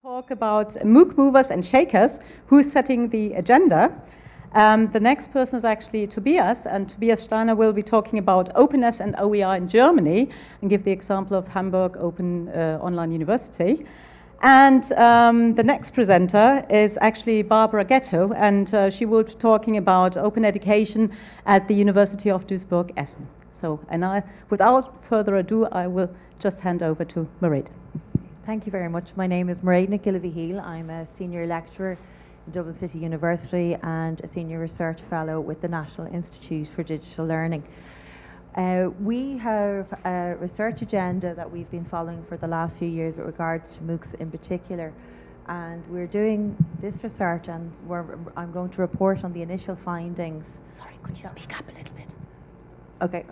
Talk about MOOC movers and shakers, who's setting the agenda. The next person is actually Tobias, and Tobias Steiner will be talking about openness and OER in Germany, and give the example of Hamburg Open Online University. And the next presenter is actually Barbara Ghetto, and she will be talking about open education at the University of Duisburg-Essen. So, without further ado, I will just hand over to Mairead. Thank you very much. My name is Mairead Gillivihiel. I'm a senior lecturer in Dublin City University and a senior research fellow with the National Institute for Digital Learning. We have a research agenda that we've been following for the last few years with regards to MOOCs in particular. And we're doing this research, and I'm going to report on the initial findings. Sorry, could you speak up a little bit? Okay,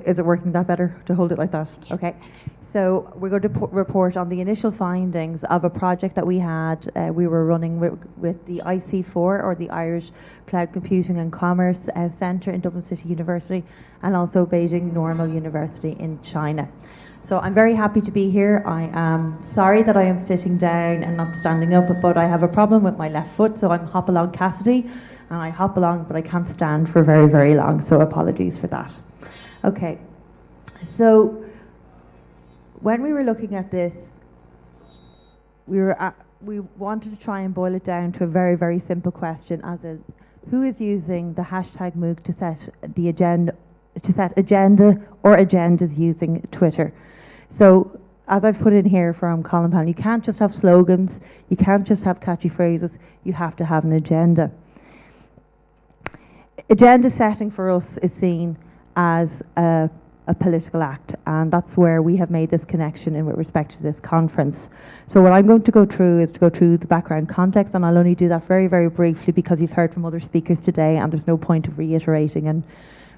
is it working that better to hold it like that? Okay. So we're going to report on the initial findings of a project that we had. We were running with the IC4, or the Irish Cloud Computing and Commerce Centre in Dublin City University, and also Beijing Normal University in China. So I'm very happy to be here. I am sorry that I am sitting down and not standing up, but I have a problem with my left foot, so I'm hop along Cassidy, and I hop along, but I can't stand for very, very long, so apologies for that. Okay, so when we were looking at this, we wanted to try and boil it down to a very, very simple question, as in, who is using the hashtag MOOC to set the agenda, or agendas using Twitter? So, as I've put in here from Colin Pan, you can't just have slogans, you can't just have catchy phrases, you have to have an agenda. Agenda setting for us is seen as a political act, and that's where we have made this connection in with respect to this conference. So what I'm going to go through is to go through the background context, and I'll only do that very, very briefly because you've heard from other speakers today and there's no point of reiterating and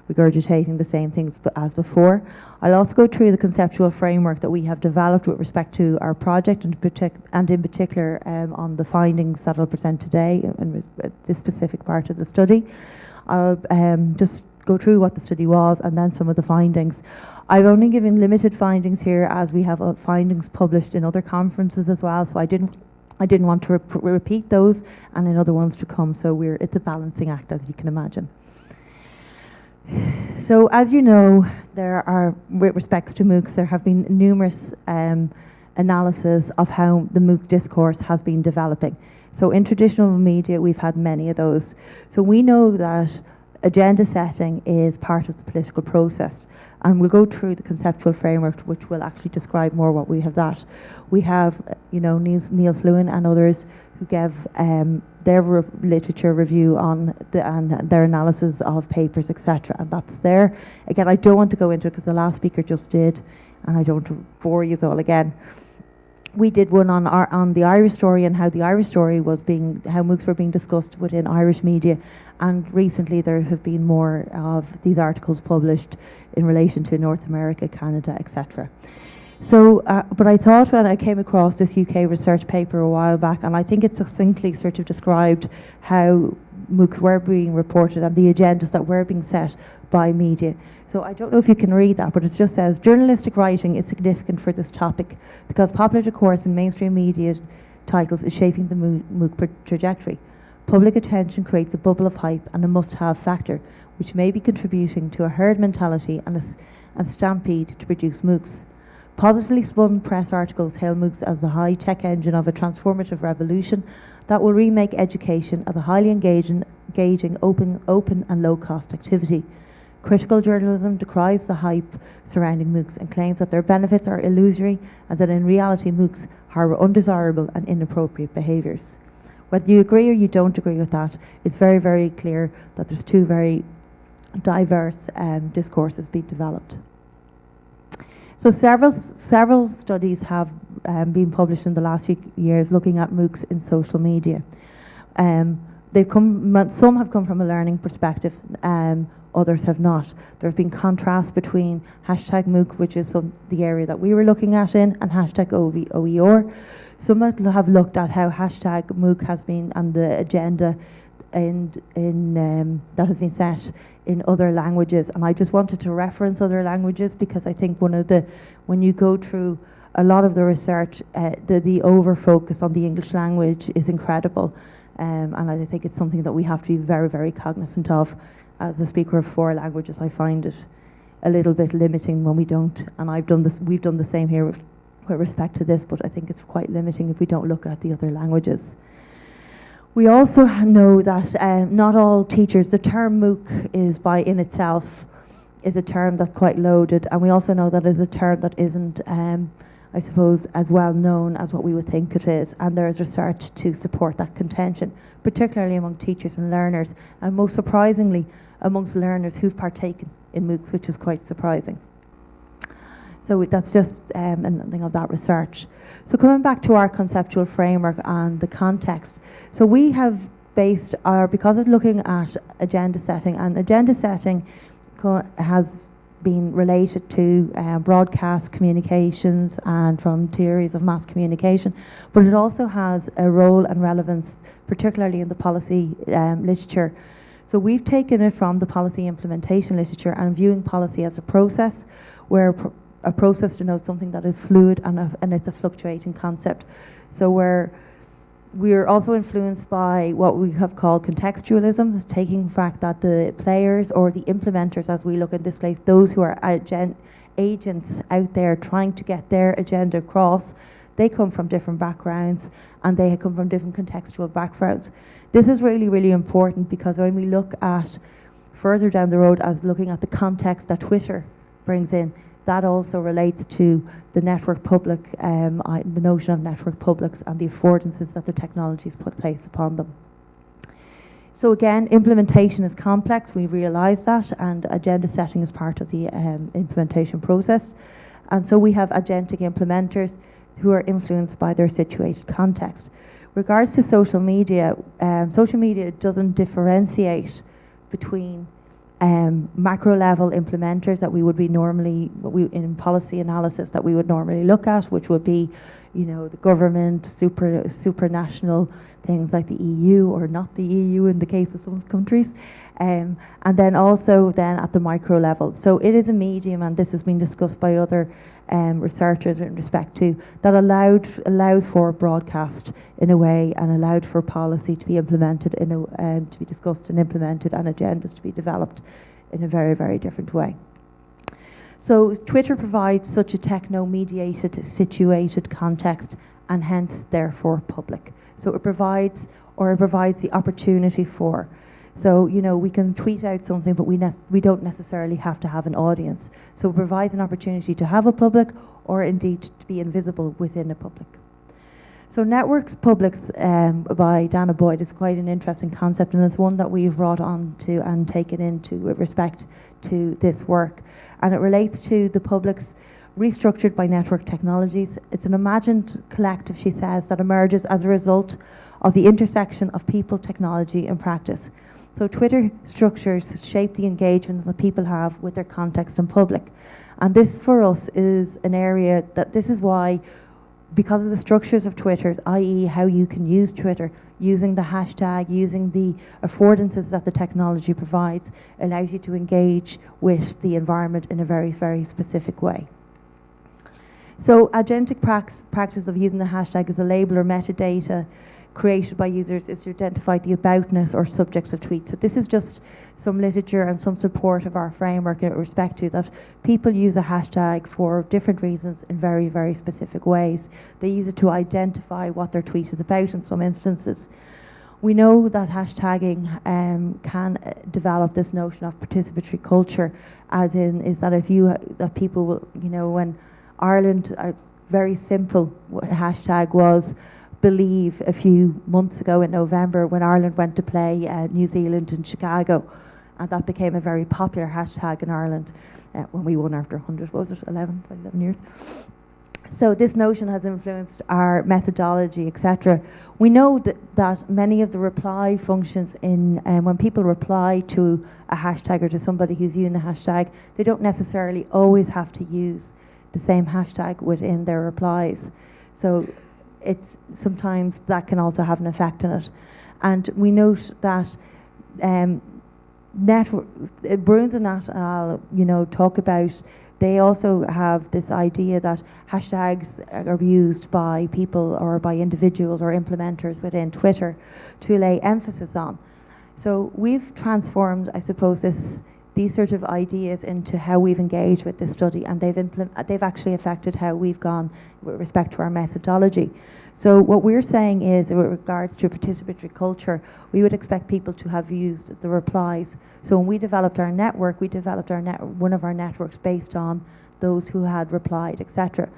regurgitating the same things as before. I'll also go through the conceptual framework that we have developed with respect to our project, and in particular on the findings that I'll present today in this specific part of the study. I'll just go through what the study was and then some of the findings. I've only given limited findings here, as we have findings published in other conferences as well, so I didn't want to repeat those and in other ones to come, so it's a balancing act, as you can imagine. So as you know, there are, with respects to MOOCs, there have been numerous analysis of how the MOOC discourse has been developing. So in traditional media, we've had many of those. So we know that agenda setting is part of the political process, and we'll go through the conceptual framework, which will actually describe more what we have that. We have, Niels Lewin and others who gave their literature review on and their analysis of papers, etc., and that's there. Again, I don't want to go into it because the last speaker just did, and I don't want to bore you all again. We did one on the Irish story, and how the Irish story was how MOOCs were being discussed within Irish media, and recently there have been more of these articles published in relation to North America, Canada, etc. So, but I thought when I came across this UK research paper a while back, and I think it succinctly sort of described how MOOCs were being reported and the agendas that were being set by media. So I don't know if you can read that, but it just says, journalistic writing is significant for this topic because popular discourse in mainstream media titles is shaping the MOOC trajectory. Public attention creates a bubble of hype and a must-have factor, which may be contributing to a herd mentality and a stampede to produce MOOCs. Positively spun press articles hail MOOCs as the high-tech engine of a transformative revolution that will remake education as a highly engaging, open and low-cost activity. Critical journalism decries the hype surrounding MOOCs and claims that their benefits are illusory and that in reality MOOCs harbour undesirable and inappropriate behaviours. Whether you agree or you don't agree with that, it's very, very clear that there's two very diverse discourses being developed. So several studies have been published in the last few years looking at MOOCs in social media. Some have come from a learning perspective, others have not. There have been contrasts between hashtag MOOC, which is the area that we were looking at in, and hashtag OER. Some have looked at how hashtag MOOC has been on the agenda that has been set in other languages, and I just wanted to reference other languages because I think when you go through a lot of the research, the over-focus on the English language is incredible. And I think it's something that we have to be very, very cognizant of. As a speaker of 4 languages, I find it a little bit limiting when we don't, and we've done the same here with respect to this, but I think it's quite limiting if we don't look at the other languages. We also know that not all teachers, the term MOOC is in itself is a term that's quite loaded, and we also know that is a term that isn't, I suppose, as well known as what we would think it is, and there is research to support that contention, particularly among teachers and learners, and most surprisingly amongst learners who've partaken in MOOCs, which is quite surprising. So that's just something of that research. So coming back to our conceptual framework and the context. So we have based because of looking at agenda setting, and agenda setting has been related to broadcast communications and from theories of mass communication, but it also has a role and relevance, particularly in the policy literature. So we've taken it from the policy implementation literature and viewing policy as a process, where a process denotes something that is fluid and it's a fluctuating concept. So we're also influenced by what we have called contextualism, taking the fact that the players or the implementers, as we look at this place, those who are agents out there trying to get their agenda across, they come from different backgrounds and they come from different contextual backgrounds. This is really, really important, because when we look at further down the road as looking at the context that Twitter brings in, that also relates to the network public, the notion of network publics and the affordances that the technologies put place upon them. So again, implementation is complex, we realise that, and agenda setting is part of the implementation process. And so we have agentic implementers who are influenced by their situated context. Regards to social media doesn't differentiate between macro level implementers that we would be normally, in policy analysis that we would normally look at, which would be, the government, supranational things like the EU or not the EU in the case of some countries, and then also then at the micro level. So it is a medium, and this has been discussed by other researchers in respect to that allows for broadcast in a way, and allowed for policy to be implemented to be discussed and implemented, and agendas to be developed in a very, very different way. So Twitter provides such a techno-mediated, situated context, and hence therefore public. So it provides the opportunity for. So, we can tweet out something, but we don't necessarily have to have an audience. So it provides an opportunity to have a public, or indeed to be invisible within a public. So networks publics by Dana Boyd is quite an interesting concept, and it's one that we've brought on to and taken into with respect to this work. And it relates to the publics restructured by network technologies. It's an imagined collective, she says, that emerges as a result of the intersection of people, technology and practice. So Twitter structures shape the engagements that people have with their context and public. And this for us is an area this is why, because of the structures of Twitter's, i.e. how you can use Twitter, using the hashtag, using the affordances that the technology provides, allows you to engage with the environment in a very, very specific way. So agentic practice of using the hashtag as a label or metadata created by users is to identify the aboutness or subjects of tweets. So this is just some literature and some support of our framework in respect to that people use a hashtag for different reasons in very, very specific ways. They use it to identify what their tweet is about in some instances. We know that hashtagging can develop this notion of participatory culture, as in is that people will, when Ireland, a very simple hashtag was Believe a few months ago in November, when Ireland went to play New Zealand in Chicago, and that became a very popular hashtag in Ireland when we won after 11 years. So this notion has influenced our methodology, etc. We know that many of the reply functions when people reply to a hashtag or to somebody who's using a hashtag, they don't necessarily always have to use the same hashtag within their replies. So sometimes that can also have an effect on it. And we note that Bruins and Nat al, talk about, they also have this idea that hashtags are used by people or by individuals or implementers within Twitter to lay emphasis on. So we've transformed, I suppose, these sort of ideas into how we've engaged with this study, and they've actually affected how we've gone with respect to our methodology. So what we're saying is, with regards to participatory culture, we would expect people to have used the replies. So when we developed our network, one of our networks based on those who had replied, etc.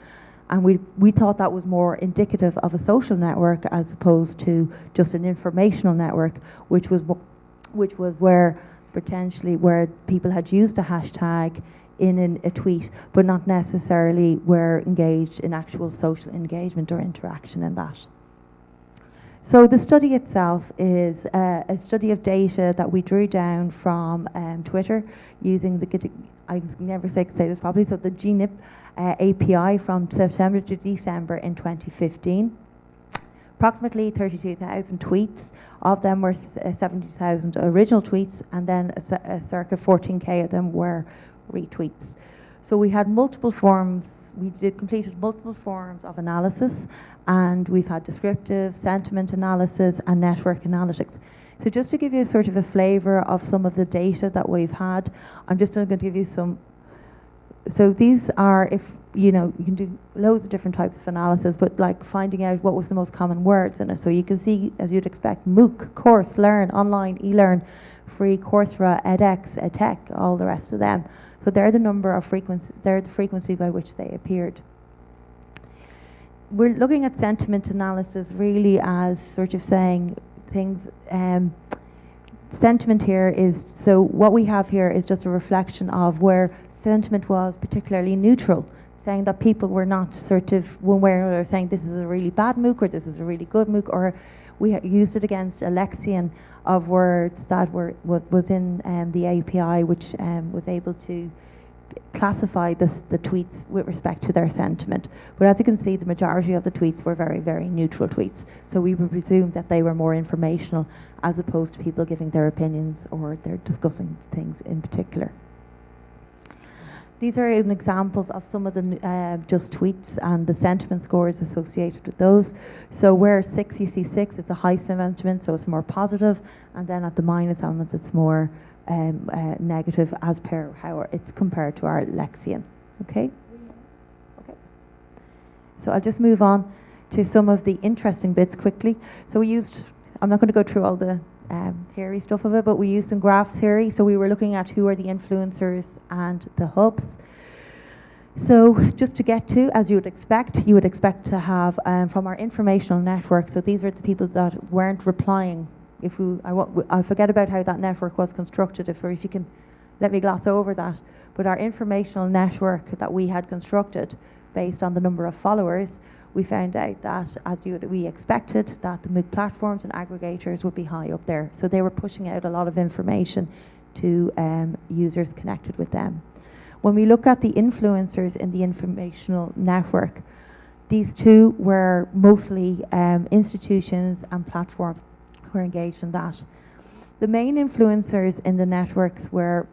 And we thought that was more indicative of a social network as opposed to just an informational network, which was where potentially where people had used a hashtag in a tweet, but not necessarily were engaged in actual social engagement or interaction in that. So the study itself is a study of data that we drew down from Twitter using I never say this properly, so the GNIP API from September to December in 2015. Approximately 32,000 tweets. Of them were 70,000 original tweets, and then circa 14K of them were retweets. So we had multiple forms, completed multiple forms of analysis, and we've had descriptive, sentiment analysis, and network analytics. So just to give you sort of a flavour of some of the data that we've had, I'm just going to give you some. So these are, you can do loads of different types of analysis, but like finding out what was the most common words in it. So you can see, as you'd expect, MOOC, course, learn, online, e-learn, free, Coursera, edX, edtech, all the rest of them. So they're the frequency by which they appeared. We're looking at sentiment analysis really as sort of saying things, sentiment here is, so what we have here is just a reflection of where sentiment was particularly neutral, saying that people were not sort of one way or another saying this is a really bad MOOC or this is a really good MOOC, or we used it against a lexion of words that were within the API, which was able to classify the tweets with respect to their sentiment. But as you can see, the majority of the tweets were very, very neutral tweets. So we would presume that they were more informational as opposed to people giving their opinions or they're discussing things in particular. These are examples of some of the just tweets and the sentiment scores associated with those. So where 6, you see 6, it's a high sentiment, so it's more positive, and then at the minus elements, it's more negative as per how it's compared to our lexion. Okay? Okay. So I'll just move on to some of the interesting bits quickly. So we used, I'm not going to go through all the theory stuff of it, but we used some graph theory. So we were looking at who are the influencers and the hubs. So just to get to, as you would expect to have from our informational network. So these are the people that weren't replying. I forget about how that network was constructed. If you can let me gloss over that. But our informational network that we had constructed based on the number of followers, we found out that, as we expected, that the MOOC platforms and aggregators would be high up there. So they were pushing out a lot of information to users connected with them. When we look at the influencers in the informational network, these two were mostly institutions and platforms who were engaged in that. The main influencers in the networks were,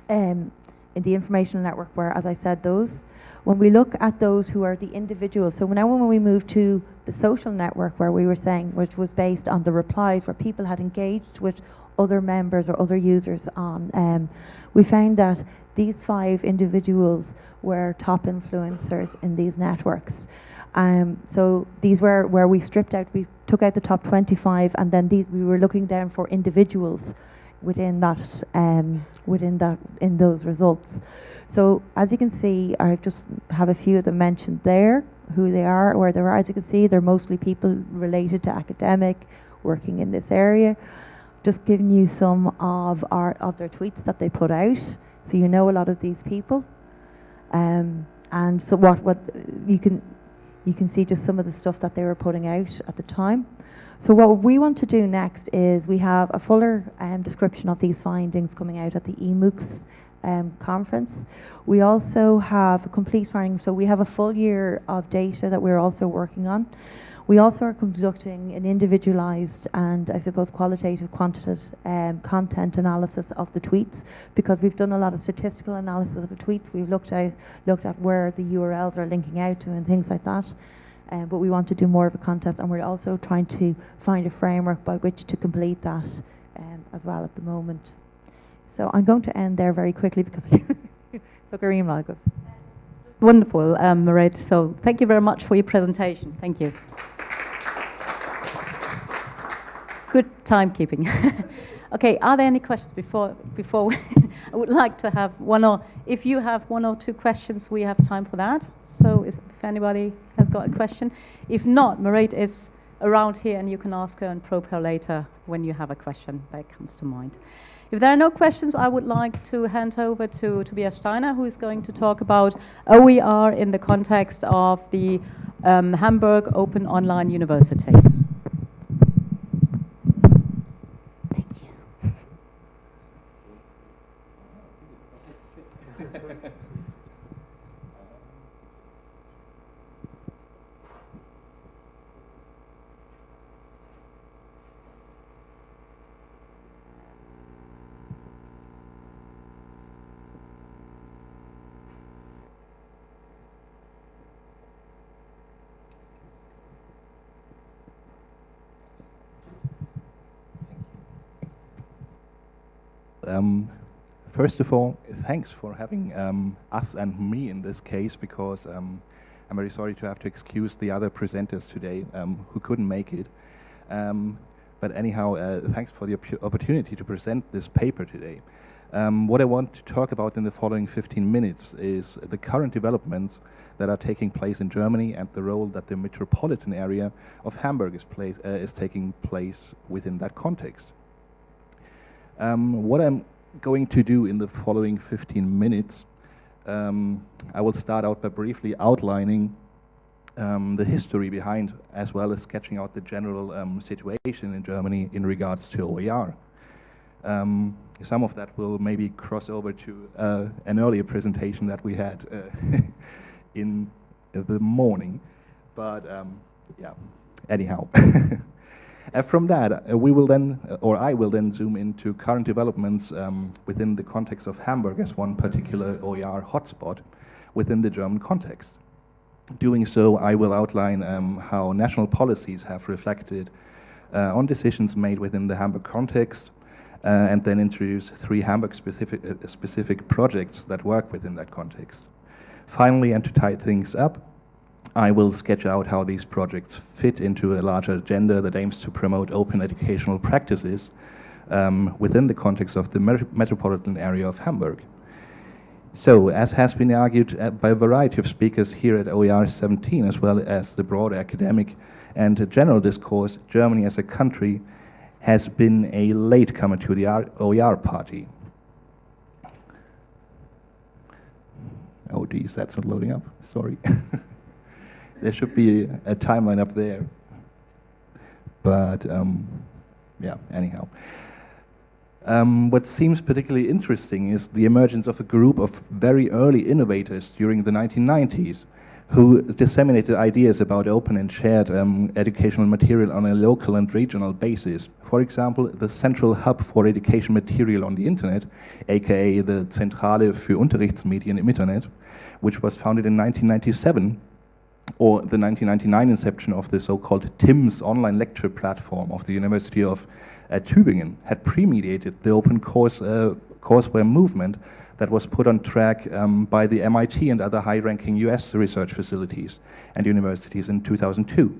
in the informational network were, as I said, those. When we look at those who are the individuals, so now when we move to the social network where we were saying, which was based on the replies where people had engaged with other members or other users on, we found that these 5 individuals were top influencers in these networks. So these were where we stripped out, we took out the top 25, and then we were looking down for individuals within that, in those results. So as you can see, I just have a few of them mentioned there, who they are, where they are. As you can see, they're mostly people related to academic, working in this area. Just giving you some of their tweets that they put out, so you know a lot of these people. And so what you can see just some of the stuff that they were putting out at the time. So what we want to do next is we have a fuller description of these findings coming out at the eMOOCs conference. We also have a complete finding, so we have a full year of data that we're also working on. We also are conducting an individualized and, I suppose, qualitative, quantitative content analysis of the tweets, because we've done a lot of statistical analysis of the tweets. We've looked at where the URLs are linking out to and things like that. But we want to do more of a contest, and we're also trying to find a framework by which to complete that as well at the moment. So I'm going to end there very quickly because so Kareem Lagos. Wonderful, Mairead. So thank you very much for your presentation. Thank you. Good timekeeping. Okay, are there any questions before we I would like to have if you have one or two questions, we have time for that. So if anybody has got a question. If not, Mairead is around here and you can ask her and probe her later when you have a question that comes to mind. If there are no questions, I would like to hand over to Tobias Steiner, who is going to talk about OER in the context of the Hamburg Open Online University. First of all, thanks for having us and me in this case, because I'm very sorry to have to excuse the other presenters today who couldn't make it. But anyhow, thanks for the opportunity to present this paper today. What I want to talk about in the following 15 minutes is the current developments that are taking place in Germany and the role that the metropolitan area of Hamburg is taking place within that context. What I'm going to do in the following 15 minutes, I will start out by briefly outlining the history behind, as well as sketching out the general situation in Germany in regards to OER. Some of that will maybe cross over to an earlier presentation that we had in the morning, but yeah, anyhow. From that, we will then, or I will then zoom into current developments within the context of Hamburg as one particular OER hotspot within the German context. Doing so, I will outline how national policies have reflected on decisions made within the Hamburg context, and then introduce 3 Hamburg-specific projects that work within that context. Finally, and to tie things up, I will sketch out how these projects fit into a larger agenda that aims to promote open educational practices within the context of the metropolitan area of Hamburg. So, as has been argued by a variety of speakers here at OER17, as well as the broader academic and general discourse, Germany as a country has been a latecomer to the OER party. Oh geez, that's not loading up, sorry. There should be a timeline up there. But yeah, anyhow. What seems particularly interesting is the emergence of a group of very early innovators during the 1990s who disseminated ideas about open and shared educational material on a local and regional basis. For example, the Central Hub for Education Material on the Internet, aka the Zentrale für Unterrichtsmedien im Internet, which was founded in 1997, or the 1999 inception of the so-called TIMS online lecture platform of the University of Tübingen, had premediated the open courseware movement that was put on track by the MIT and other high-ranking US research facilities and universities in 2002.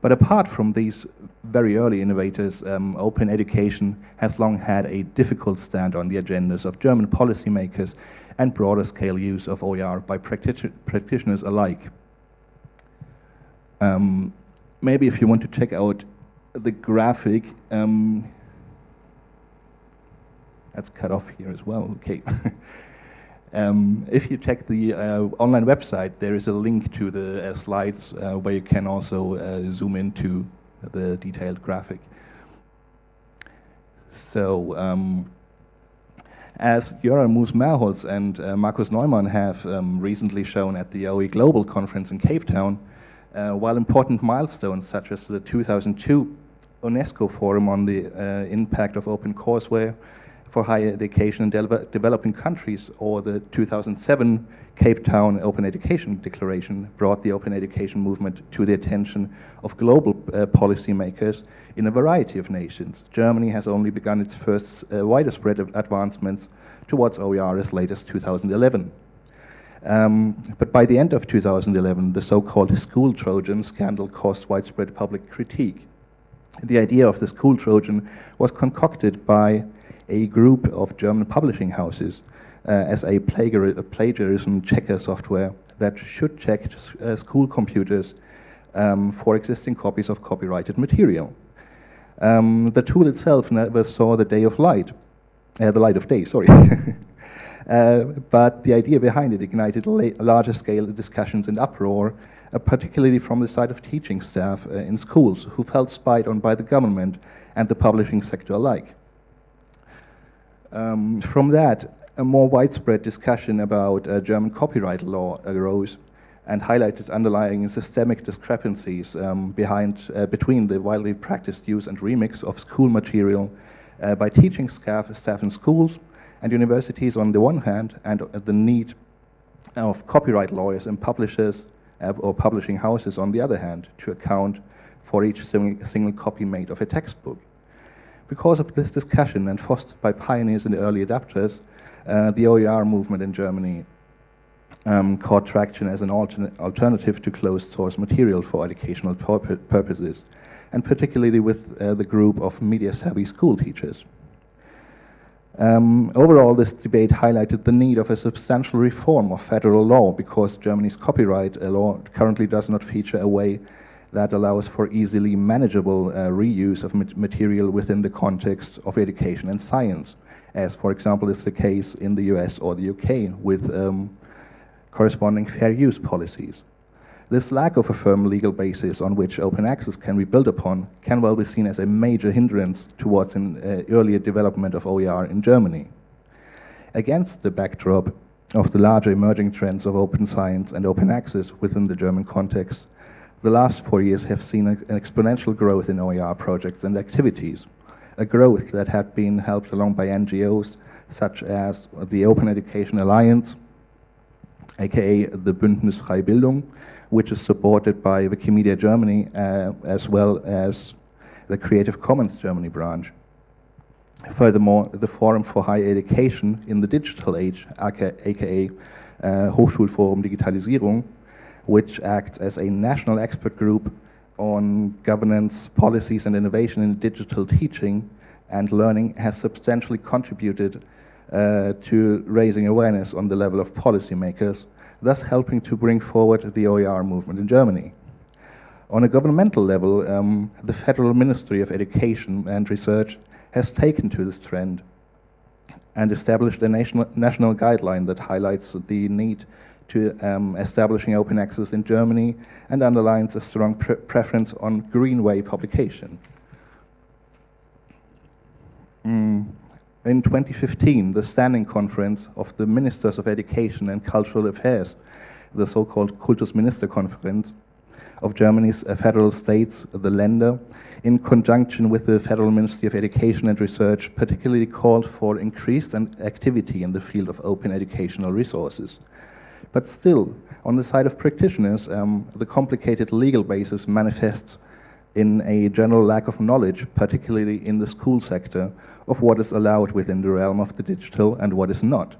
But apart from these very early innovators, open education has long had a difficult stand on the agendas of German policymakers and broader scale use of OER by practitioners alike. Maybe if you want to check out the graphic, that's cut off here as well, okay. If you check the online website, there is a link to the slides where you can also zoom into the detailed graphic. So, as Göran Moos-Merholz and Markus Neumann have recently shown at the OE Global Conference in Cape Town, While important milestones such as the 2002 UNESCO Forum on the Impact of Open Courseware for Higher Education in Developing Countries, or the 2007 Cape Town Open Education Declaration, brought the open education movement to the attention of global policymakers in a variety of nations. Germany has only begun its first widespread advancements towards OER as late as 2011. But by the end of 2011, the so-called school Trojan scandal caused widespread public critique. The idea of the school Trojan was concocted by a group of German publishing houses as a plagiarism checker software that should check school computers for existing copies of copyrighted material. The tool itself never saw the light of day, sorry. But the idea behind it ignited larger scale discussions and uproar, particularly from the side of teaching staff in schools who felt spied on by the government and the publishing sector alike. From that, a more widespread discussion about German copyright law arose and highlighted underlying systemic discrepancies between the widely practiced use and remix of school material by teaching staff in schools and universities on the one hand, and the need of copyright lawyers and publishers or publishing houses on the other hand to account for each single copy made of a textbook. Because of this discussion and fostered by pioneers and early adapters, the OER movement in Germany caught traction as an alternative to closed source material for educational purposes, and particularly with the group of media-savvy school teachers. Overall, this debate highlighted the need of a substantial reform of federal law, because Germany's copyright law currently does not feature a way that allows for easily manageable reuse of material within the context of education and science, as, for example, is the case in the US or the UK with corresponding fair use policies. This lack of a firm legal basis on which open access can be built upon can well be seen as a major hindrance towards an earlier development of OER in Germany. Against the backdrop of the larger emerging trends of open science and open access within the German context, the last 4 years have seen an exponential growth in OER projects and activities, a growth that had been helped along by NGOs such as the Open Education Alliance, aka the Bündnis Freie Bildung, which is supported by Wikimedia Germany as well as the Creative Commons Germany branch. Furthermore, the Forum for Higher Education in the Digital Age, aka Hochschulforum Digitalisierung, which acts as a national expert group on governance, policies and innovation in digital teaching and learning, has substantially contributed to raising awareness on the level of policymakers, thus helping to bring forward the OER movement in Germany. On a governmental level, the Federal Ministry of Education and Research has taken to this trend and established a national guideline that highlights the need to establishing open access in Germany and underlines a strong preference on greenway publication. In 2015, the Standing Conference of the Ministers of Education and Cultural Affairs, the so-called Kultusministerkonferenz of Germany's federal states, the Länder, in conjunction with the Federal Ministry of Education and Research, particularly called for increased activity in the field of open educational resources. But still, on the side of practitioners, the complicated legal basis manifests in a general lack of knowledge, particularly in the school sector, of what is allowed within the realm of the digital and what is not.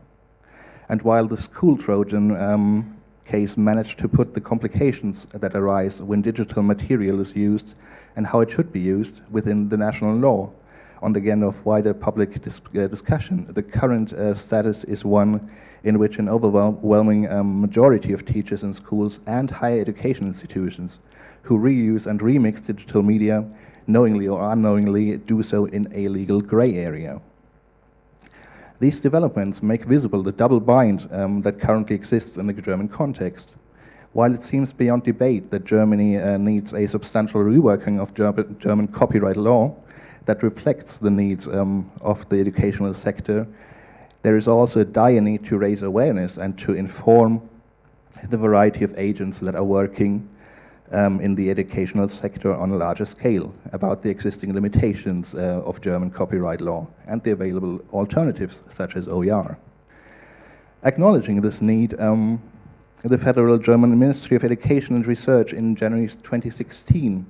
And while the school Trojan case managed to put the complications that arise when digital material is used and how it should be used within the national law on the agenda of wider public discussion, the current status is one in which an overwhelming majority of teachers in schools and higher education institutions who reuse and remix digital media, knowingly or unknowingly, do so in a legal gray area. These developments make visible the double bind that currently exists in the German context. While it seems beyond debate that Germany needs a substantial reworking of German copyright law that reflects the needs of the educational sector, there is also a dire need to raise awareness and to inform the variety of agents that are working in the educational sector on a larger scale about the existing limitations of German copyright law and the available alternatives such as OER. Acknowledging this need, the Federal German Ministry of Education and Research in January 2016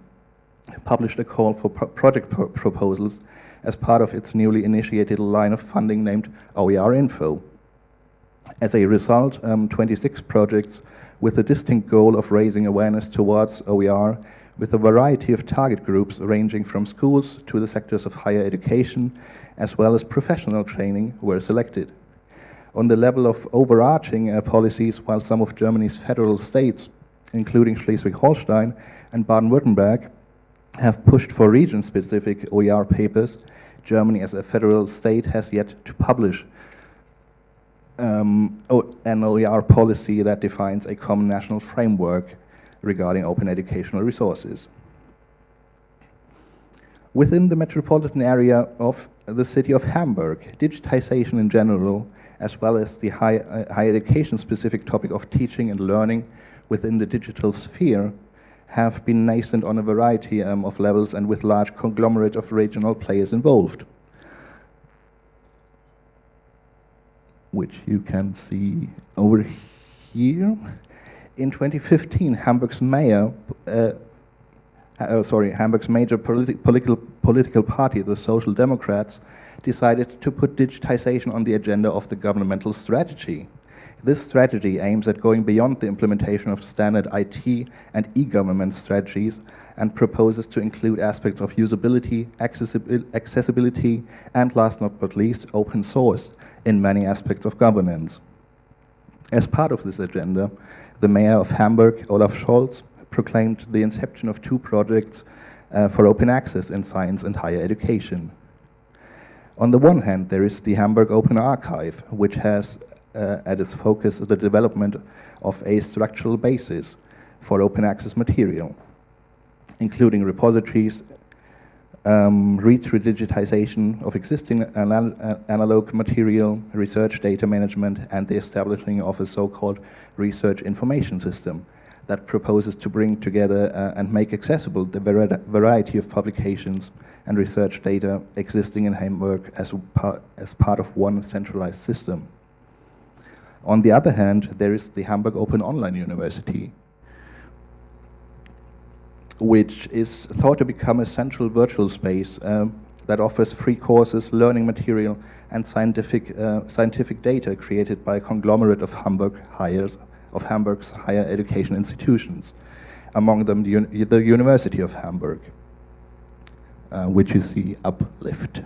published a call for project proposals as part of its newly initiated line of funding named OER Info. As a result, 26 projects with a distinct goal of raising awareness towards OER with a variety of target groups ranging from schools to the sectors of higher education as well as professional training were selected. On the level of overarching policies, while some of Germany's federal states, including Schleswig-Holstein and Baden-Württemberg, have pushed for region-specific OER papers, Germany as a federal state has yet to publish an OER policy that defines a common national framework regarding open educational resources. Within the metropolitan area of the city of Hamburg, digitization in general, as well as the higher education-specific topic of teaching and learning within the digital sphere, have been nascent on a variety of levels and with large conglomerate of regional players involved, which you can see over here. In 2015, Hamburg's major political party, the Social Democrats, decided to put digitization on the agenda of the governmental strategy. This strategy aims at going beyond the implementation of standard IT and e-government strategies and proposes to include aspects of usability, accessibility, and last but not least, open source in many aspects of governance. As part of this agenda, the mayor of Hamburg, Olaf Scholz, proclaimed the inception of 2 projects for open access in science and higher education. On the one hand, there is the Hamburg Open Archive, which has at its focus the development of a structural basis for open access material, including repositories, read-through digitization of existing analog material, research data management, and the establishing of a so-called research information system that proposes to bring together and make accessible the variety of publications and research data existing in Hamburg as part of one centralized system. On the other hand, there is the Hamburg Open Online University, which is thought to become a central virtual space that offers free courses, learning material, and scientific data created by a conglomerate of Hamburg's higher education institutions, among them the University of Hamburg, which you see uplift.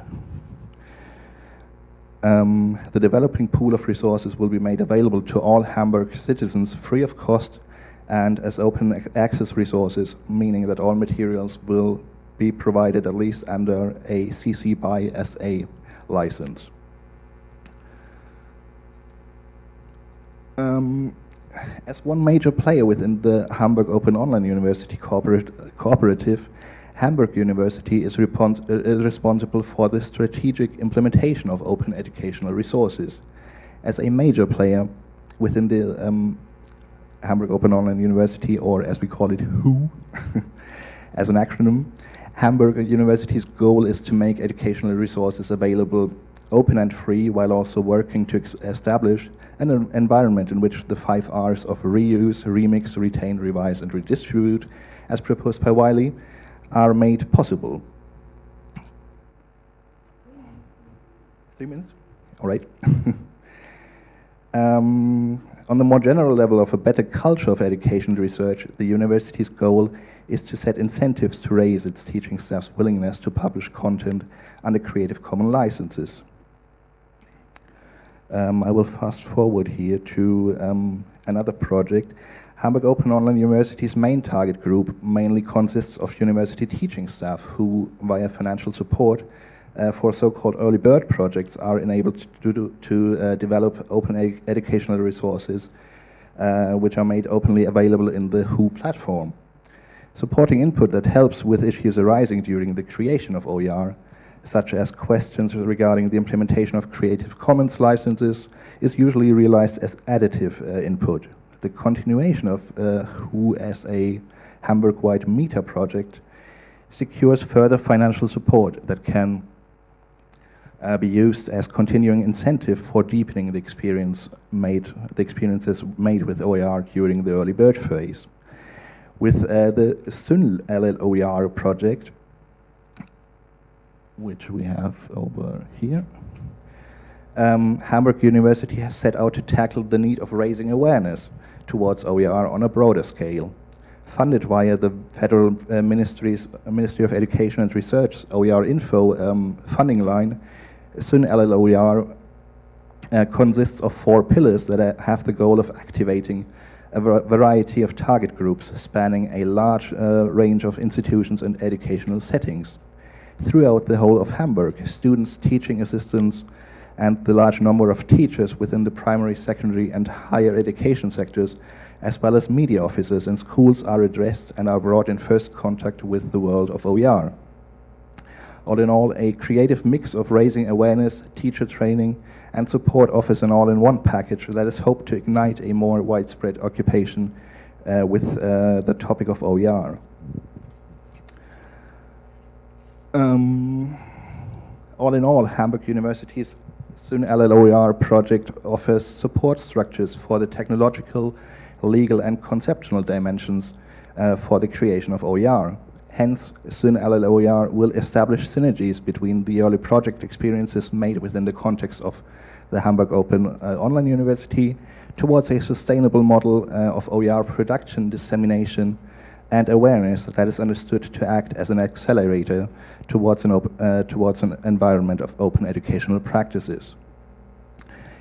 The developing pool of resources will be made available to all Hamburg citizens free of cost and as open access resources, meaning that all materials will be provided at least under a CC by SA license. As one major player within the Hamburg Open Online University cooperative, Hamburg University is responsible for the strategic implementation of open educational resources. As a major player within the Hamburg Open Online University, or as we call it, WHO, as an acronym, Hamburg University's goal is to make educational resources available open and free, while also working to establish an environment in which the 5 R's of reuse, remix, retain, revise, and redistribute, as proposed by Wiley, are made possible. 3 minutes? All right. On the more general level of a better culture of education and research, the university's goal is to set incentives to raise its teaching staff's willingness to publish content under Creative Commons licenses. I will fast forward here to another project. Hamburg Open Online University's main target group mainly consists of university teaching staff who, via financial support for so-called early bird projects, are enabled to develop open educational resources which are made openly available in the WHO platform. Supporting input that helps with issues arising during the creation of OER, such as questions regarding the implementation of Creative Commons licenses, is usually realized as additive input. The continuation of WHO as a Hamburg-wide META project, secures further financial support that can be used as continuing incentive for deepening the experiences made with OER during the early bird phase. With the SUN OER project, which we have over here, Hamburg University has set out to tackle the need of raising awareness towards OER on a broader scale. Funded via the Federal Ministry of Education and Research OER Info funding line, SUN OER consists of 4 pillars that have the goal of activating a variety of target groups spanning a large range of institutions and educational settings. Throughout the whole of Hamburg, students, teaching assistants, and the large number of teachers within the primary, secondary, and higher education sectors, as well as media officers and schools, are addressed and are brought in first contact with the world of OER. All in all, a creative mix of raising awareness, teacher training, and support offers an all-in-one package that is hoped to ignite a more widespread occupation with the topic of OER. All in all, Hamburg University's SUN OER project offers support structures for the technological, legal, and conceptual dimensions for the creation of OER. Hence, SUN OER will establish synergies between the early project experiences made within the context of the Hamburg Open Online University towards a sustainable model of OER production, dissemination, and awareness that is understood to act as an accelerator towards an environment of open educational practices.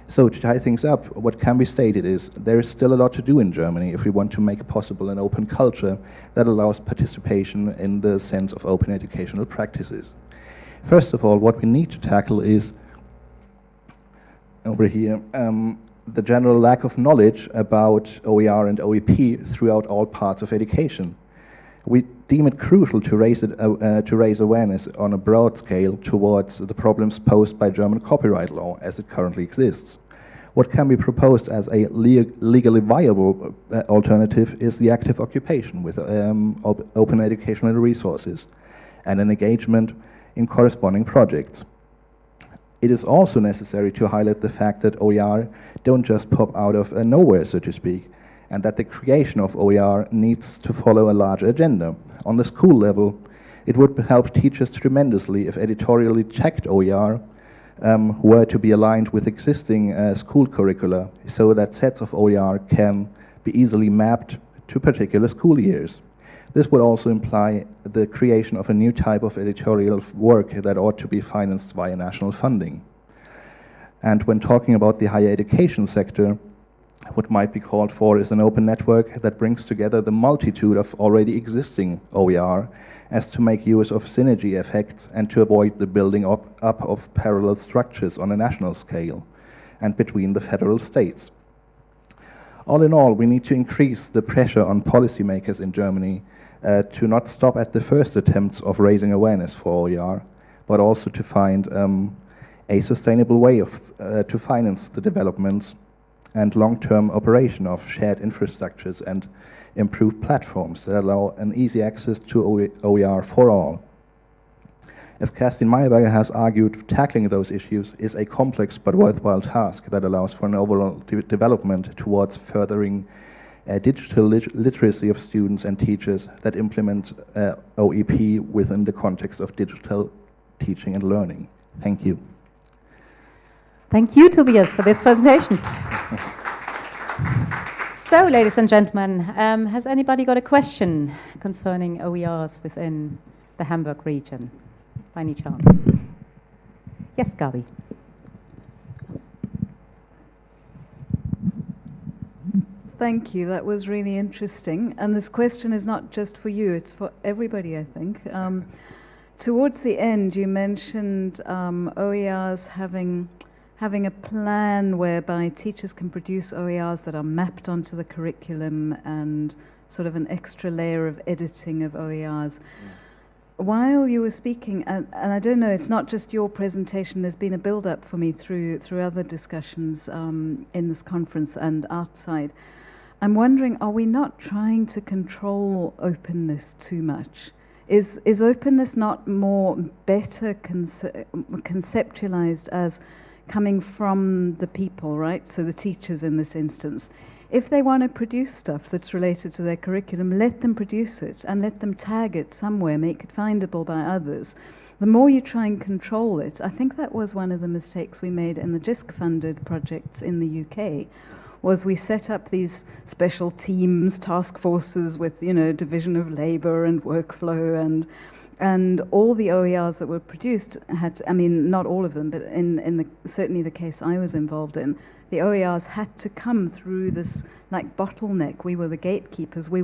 So to tie things up, what can be stated is there is still a lot to do in Germany if we want to make possible an open culture that allows participation in the sense of open educational practices. First of all, what we need to tackle is, over here, the general lack of knowledge about OER and OEP throughout all parts of education. We deem it crucial to raise awareness on a broad scale towards the problems posed by German copyright law as it currently exists. What can be proposed as a legally viable alternative is the active occupation with open educational resources and an engagement in corresponding projects. It is also necessary to highlight the fact that OER don't just pop out of nowhere, so to speak, and that the creation of OER needs to follow a larger agenda. On the school level, it would help teachers tremendously if editorially checked OER were to be aligned with existing school curricula so that sets of OER can be easily mapped to particular school years. This would also imply the creation of a new type of editorial work that ought to be financed via national funding. And when talking about the higher education sector, what might be called for is an open network that brings together the multitude of already existing OER as to make use of synergy effects and to avoid the building up of parallel structures on a national scale and between the federal states. All in all, we need to increase the pressure on policymakers in Germany to not stop at the first attempts of raising awareness for OER, but also to find a sustainable way to finance the developments and long-term operation of shared infrastructures and improved platforms that allow an easy access to OER for all. As Kerstin Mayberger has argued, tackling those issues is a complex but worthwhile task that allows for an overall development towards furthering digital literacy of students and teachers that implement OEP within the context of digital teaching and learning. Thank you. Thank you, Tobias, for this presentation. So, ladies and gentlemen, has anybody got a question concerning OERs within the Hamburg region, by any chance? Yes, Gabi. Thank you, that was really interesting. And this question is not just for you, it's for everybody, I think. Towards the end, you mentioned OERs having a plan whereby teachers can produce OERs that are mapped onto the curriculum and sort of an extra layer of editing of OERs. Yeah. While you were speaking, and I don't know, it's not just your presentation, there's been a build-up for me through other discussions in this conference and outside. I'm wondering, are we not trying to control openness too much? Is openness not better conceptualized as coming from the people, right? So the teachers in this instance. If they want to produce stuff that's related to their curriculum, let them produce it and let them tag it somewhere, make it findable by others. The more you try and control it, I think that was one of the mistakes we made in the JISC-funded projects in the UK, was we set up these special teams, task forces with, division of labor and workflow, and all the OERs that were produced had to, not all of them, but certainly the case I was involved in, the OERs had to come through this like bottleneck. We were the gatekeepers. We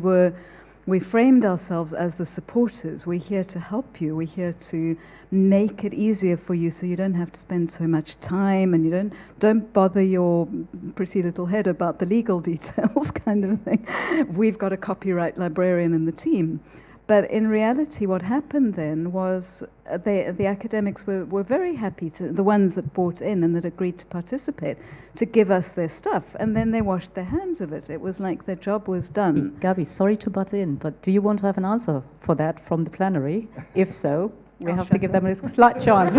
framed ourselves as the supporters. We're here to help you. We're here to make it easier for you so you don't have to spend so much time and you don't bother your pretty little head about the legal details kind of thing. We've got a copyright librarian in the team. But in reality, what happened then was the academics were very happy, the ones that bought in and that agreed to participate, to give us their stuff. And then they washed their hands of it. It was like their job was done. Gabi, sorry to butt in, but do you want to have an answer for that from the plenary? If so, we have to give them a slight chance.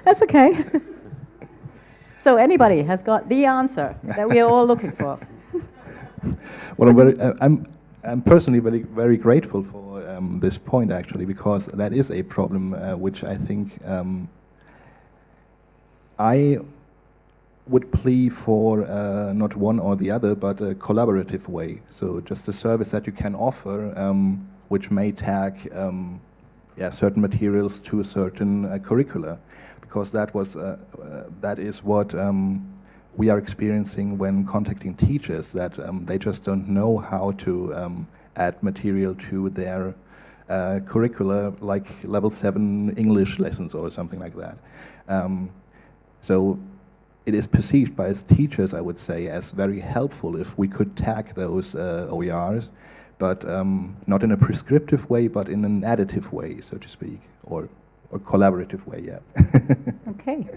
That's okay. So anybody has got the answer that we are all looking for? Well, I'm personally very, very grateful for this point, actually, because that is a problem which I think I would plea for not one or the other, but a collaborative way. So just a service that you can offer, which may tag certain materials to a certain curricula, because that is what we are experiencing when contacting teachers, that they just don't know how to add material to their curricula, like level 7 English lessons or something like that. So it is perceived by as teachers, I would say, as very helpful if we could tag those OERs, but not in a prescriptive way, but in an additive way, so to speak, or collaborative way, yeah. Okay,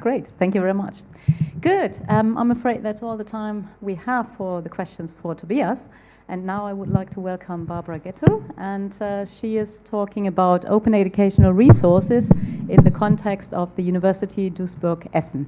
great, thank you very much. Good, I'm afraid that's all the time we have for the questions for Tobias. And now I would like to welcome Barbara Ghetto, and she is talking about open educational resources in the context of the University Duisburg-Essen.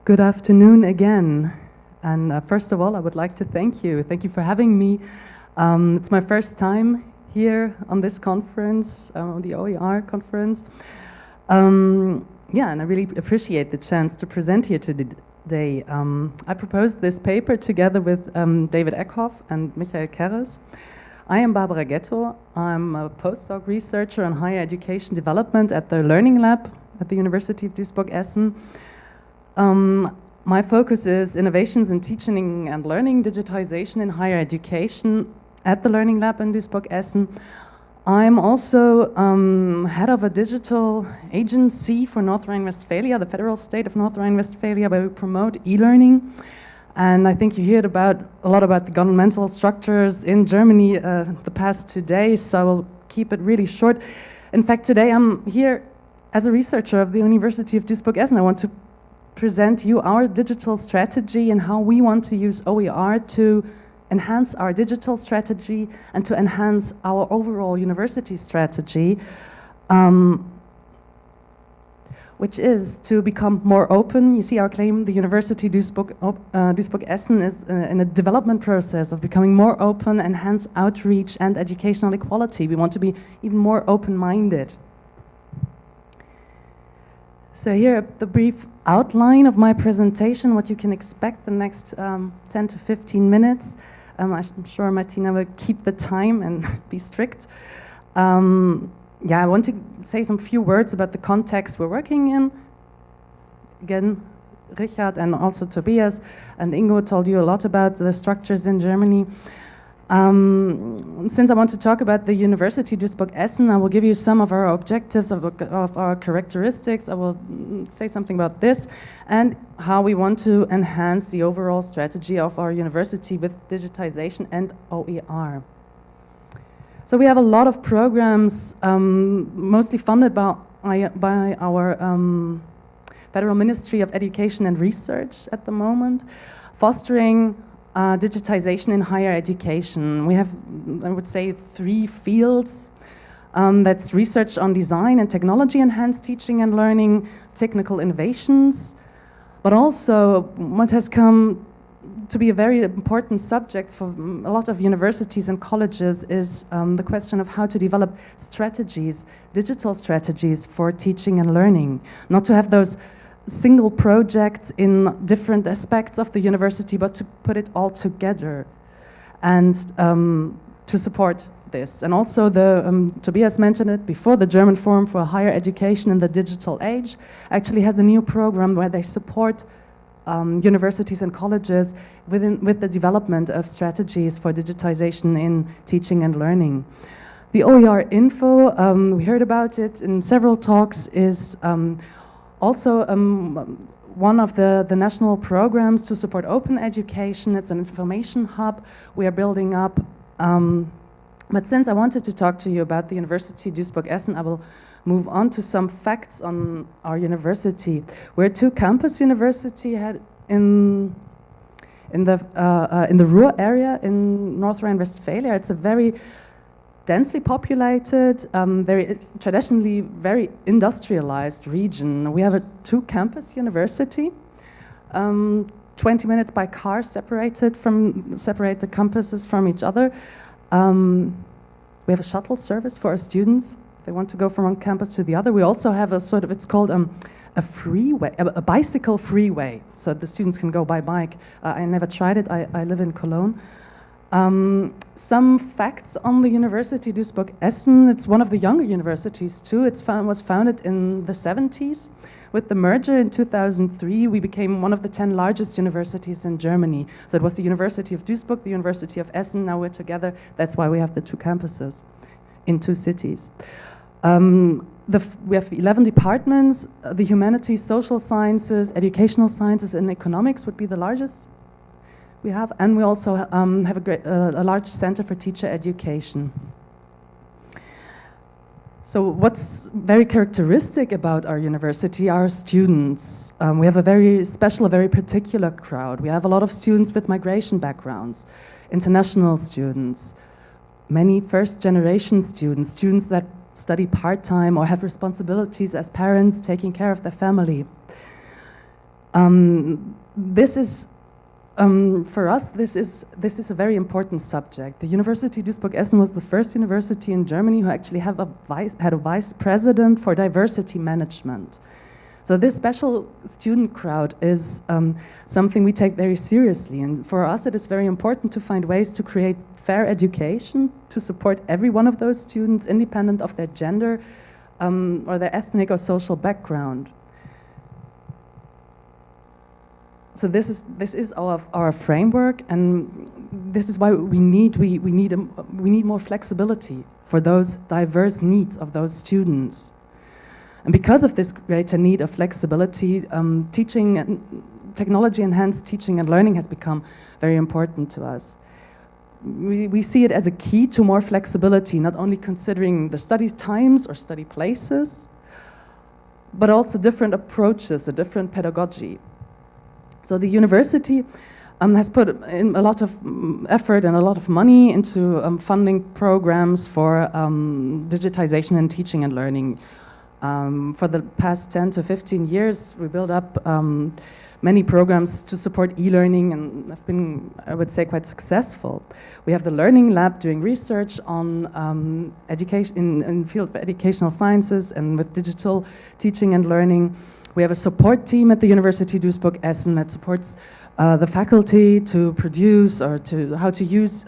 Good afternoon again. And first of all, I would like to thank you. Thank you for having me. It's my first time here on this conference, the OER conference. And I really appreciate the chance to present here today. I proposed this paper together with David Eckhoff and Michael Keres. I am Barbara Ghetto. I'm a postdoc researcher on higher education development at the Learning Lab at the University of Duisburg-Essen. My focus is innovations in teaching and learning, digitization in higher education at the Learning Lab in Duisburg-Essen. I'm also head of a digital agency for North Rhine-Westphalia, the federal state of North Rhine-Westphalia, where we promote e-learning. And I think you heard a lot about the governmental structures in Germany the past 2 days, so I will keep it really short. In fact, today I'm here as a researcher of the University of Duisburg-Essen. I want to present you our digital strategy and how we want to use OER to enhance our digital strategy and to enhance our overall university strategy. which is to become more open. You see our claim, the University Duisburg Essen is in a development process of becoming more open, enhance outreach and educational equality. We want to be even more open-minded. So here, the brief outline of my presentation, what you can expect the next 10 to 15 minutes. I'm sure Martina will keep the time and be strict. Yeah, I want to say some few words about the context we're working in. Again, Richard and also Tobias and Ingo told you a lot about the structures in Germany. Since I want to talk about the University Duisburg Essen, I will give you some of our objectives, of our characteristics. I will say something about this and how we want to enhance the overall strategy of our university with digitization and OER. So we have a lot of programs, mostly funded by our Federal Ministry of Education and Research at the moment, fostering digitization in higher education. We have, I would say, 3 fields. That's research on design and technology enhanced teaching and learning, technical innovations, but also what has come to be a very important subject for a lot of universities and colleges is the question of how to develop strategies, digital strategies for teaching and learning. Not to have those single projects in different aspects of the university, but to put it all together and to support this. And also, Tobias mentioned it before, the German Forum for Higher Education in the Digital Age actually has a new program where they support universities and colleges with the development of strategies for digitization in teaching and learning. The OER info, we heard about it in several talks, is also one of the national programs to support open education. It's an information hub we are building up. But since I wanted to talk to you about the University Duisburg Essen, I will move on to some facts on our university. We're a 2-campus university in the Ruhr area in North Rhine-Westphalia. It's a very densely populated, traditionally very industrialized region. We have a 2-campus university, 20 minutes by car separate the campuses from each other. We have a shuttle service for our students. They want to go from one campus to the other. We also have a sort of, it's called a freeway, a bicycle freeway, so the students can go by bike. I never tried it. I live in Cologne. Some facts on the University Duisburg Essen. It's one of the younger universities too. It was founded in the 70s. With the merger in 2003, we became one of the 10 largest universities in Germany. So it was the University of Duisburg, the University of Essen. Now we're together. That's why we have the 2 campuses in 2 cities. We have 11 departments. The humanities, social sciences, educational sciences, and economics would be the largest we have. And we also have a large center for teacher education. So what's very characteristic about our university are students. We have a very special, a very particular crowd. We have a lot of students with migration backgrounds, international students, many first-generation students, students that study part-time or have responsibilities as parents taking care of their family. This is, for us, this is a very important subject. The University Duisburg Essen was the first university in Germany who actually had a vice president for diversity management. So this special student crowd is something we take very seriously, and for us it is very important to find ways to create fair education, to support every one of those students independent of their gender or their ethnic or social background. So this is our framework, and this is why we need more flexibility for those diverse needs of those students. And because of this greater need of flexibility, teaching and technology-enhanced teaching and learning has become very important to us. We see it as a key to more flexibility, not only considering the study times or study places, but also different approaches, a different pedagogy. So the university has put in a lot of effort and a lot of money into funding programs for digitization in teaching and learning. For the past 10 to 15 years, we built up many programs to support e-learning and have been, I would say, quite successful. We have the Learning Lab doing research on education in the field of educational sciences and with digital teaching and learning. We have a support team at the University Duisburg-Essen that supports the faculty to produce or to how to use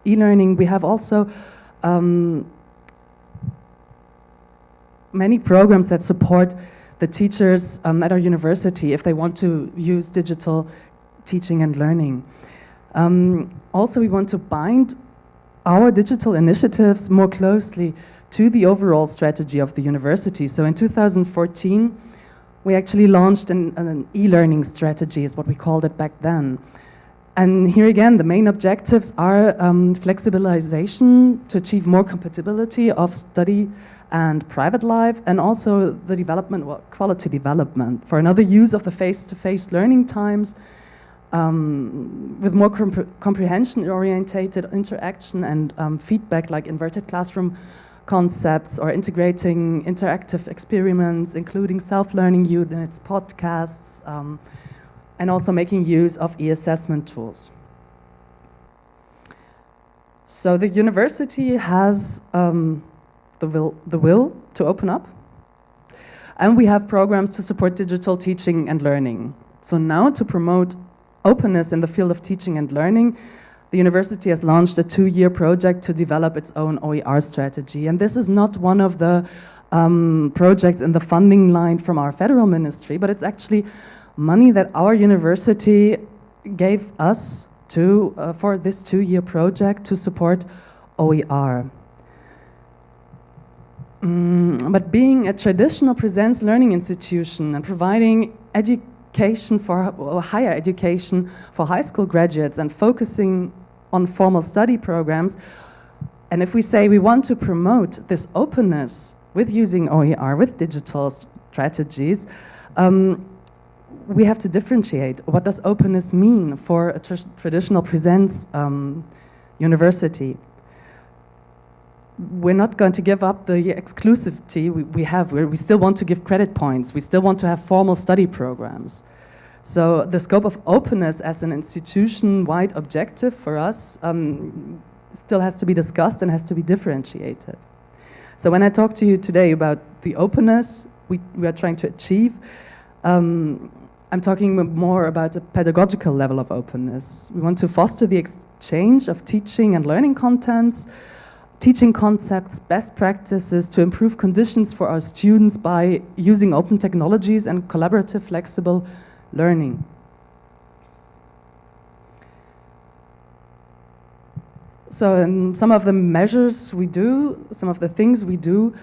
e-learning. We have also many programs that support the teachers at our university if they want to use digital teaching and learning. Also, we want to bind our digital initiatives more closely to the overall strategy of the university. So in 2014, we actually launched an e-learning strategy, is what we called it back then. And here again, the main objectives are flexibilization to achieve more compatibility of study and private life, and also the development, quality development for another use of the face-to-face learning times with more comprehension-orientated interaction and feedback, like inverted classroom concepts or integrating interactive experiments, including self-learning units, podcasts, and also making use of e-assessment tools. So the university has the will to open up, and we have programs to support digital teaching and learning. So now, to promote openness in the field of teaching and learning, the university has launched a 2-year project to develop its own OER strategy. And this is not one of the projects in the funding line from our federal ministry, but it's actually money that our university gave us for this 2-year project to support OER. But being a traditional presence learning institution and providing education for higher education for high school graduates and focusing on formal study programs, and if we say we want to promote this openness with using OER, with digital strategies, we have to differentiate. What does openness mean for a traditional presence university? We're not going to give up the exclusivity we have. We still want to give credit points. We still want to have formal study programs. So the scope of openness as an institution-wide objective for us still has to be discussed and has to be differentiated. So when I talk to you today about the openness we are trying to achieve, I'm talking more about a pedagogical level of openness. We want to foster the exchange of teaching and learning contents, teaching concepts, best practices to improve conditions for our students by using open technologies and collaborative, flexible learning. So in some of the measures we do, some of the things we do,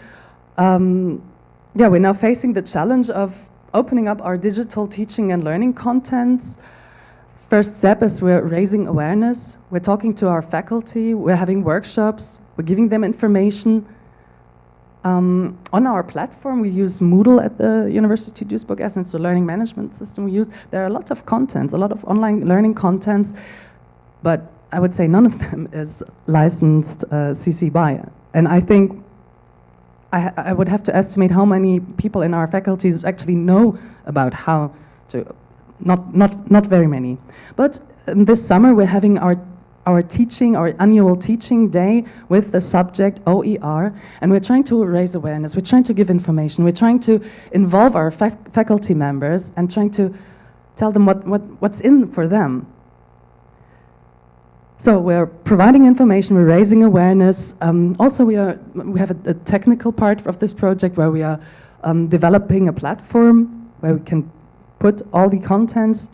we're now facing the challenge of opening up our digital teaching and learning contents. First step is we're raising awareness. We're talking to our faculty. We're having workshops. We're giving them information. On our platform, we use Moodle at the University Duisburg-Essen. It's the learning management system we use. There are a lot of contents, a lot of online learning contents, but I would say none of them is licensed CC BY. And I think I would have to estimate how many people in our faculties actually know about how to. Not very many. But this summer we're having our annual teaching day with the subject OER, and we're trying to raise awareness, we're trying to give information, we're trying to involve our faculty members and trying to tell them what's in for them. So we're providing information, we're raising awareness. Also we have a technical part of this project where we are developing a platform where we can put all the contents.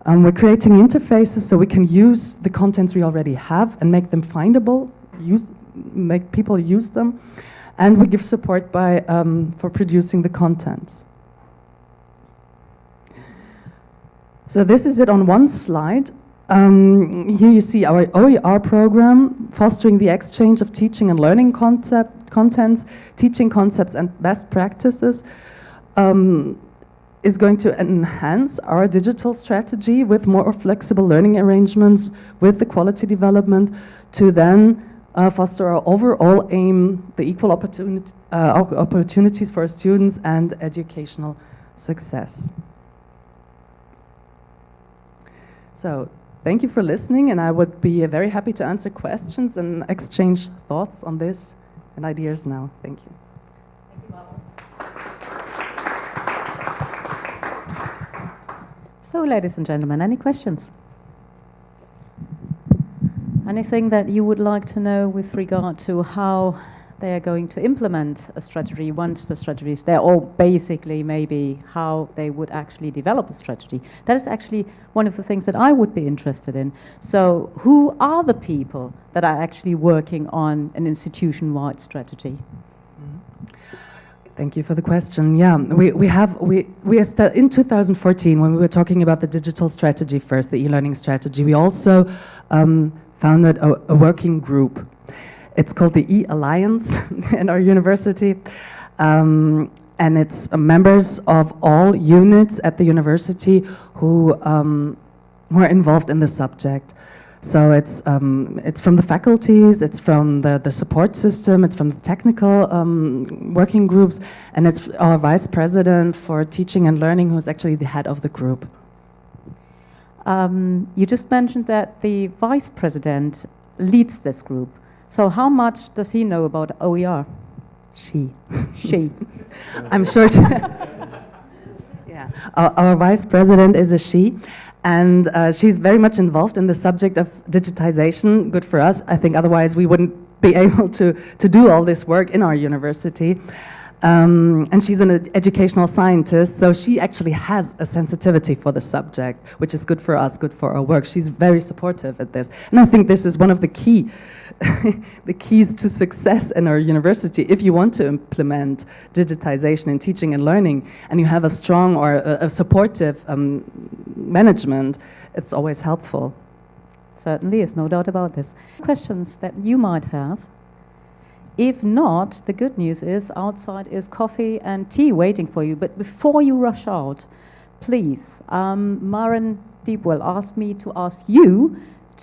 We're creating interfaces so we can use the contents we already have and make them findable, make people use them. And we give support for producing the contents. So this is it on one slide. Here you see our OER program, fostering the exchange of teaching and learning contents, teaching concepts and best practices. Is going to enhance our digital strategy with more flexible learning arrangements, with the quality development, to then foster our overall aim, the equal opportunities for our students and educational success. So, thank you for listening, and I would be very happy to answer questions and exchange thoughts on this and ideas now. Thank you. So, ladies and gentlemen, any questions? Anything that you would like to know with regard to how they are going to implement a strategy once the strategy is there, or basically maybe how they would actually develop a strategy? That is actually one of the things that I would be interested in. So who are the people that are actually working on an institution-wide strategy? Thank you for the question. Yeah, we in 2014, when we were talking about the digital strategy first, the e-learning strategy, we also founded a working group. It's called the E-Alliance in our university, and it's members of all units at the university who are involved in the subject. So it's from the faculties, it's from the support system, it's from the technical working groups, and it's our vice president for teaching and learning who's actually the head of the group. You just mentioned that the vice president leads this group. So how much does he know about OER? She. She. I'm sure. Yeah, our vice president is a she. And she's very much involved in the subject of digitization. Good for us. I think otherwise we wouldn't be able to do all this work in our university. And she's an educational scientist, so she actually has a sensitivity for the subject, which is good for us, good for our work. She's very supportive at this. And I think this is one of the the keys to success in our university. If you want to implement digitization in teaching and learning, and you have a strong or a supportive management, it's always helpful. Certainly is, no doubt about this. Questions that you might have? If not, the good news is outside is coffee and tea waiting for you. But before you rush out, please, Maren Deepwell asked me to ask you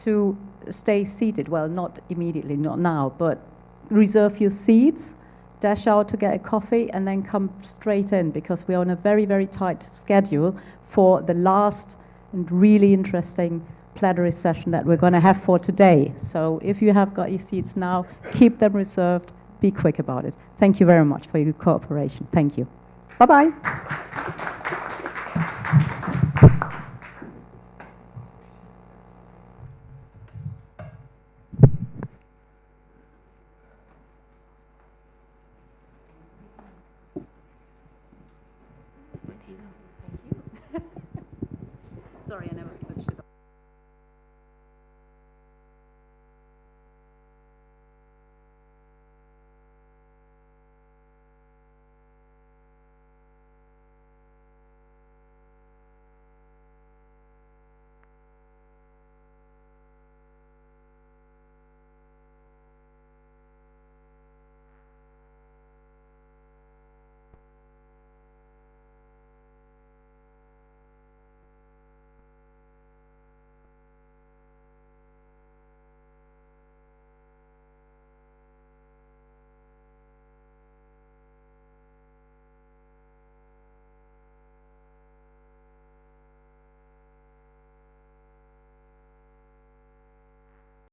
to stay seated. Well, not immediately, not now, but reserve your seats, dash out to get a coffee, and then come straight in, because we are on a very, very tight schedule for the last and really interesting plenary session that we're going to have for today. So if you have got your seats now, keep them reserved, be quick about it. Thank you very much for your cooperation. Thank you. Bye-bye.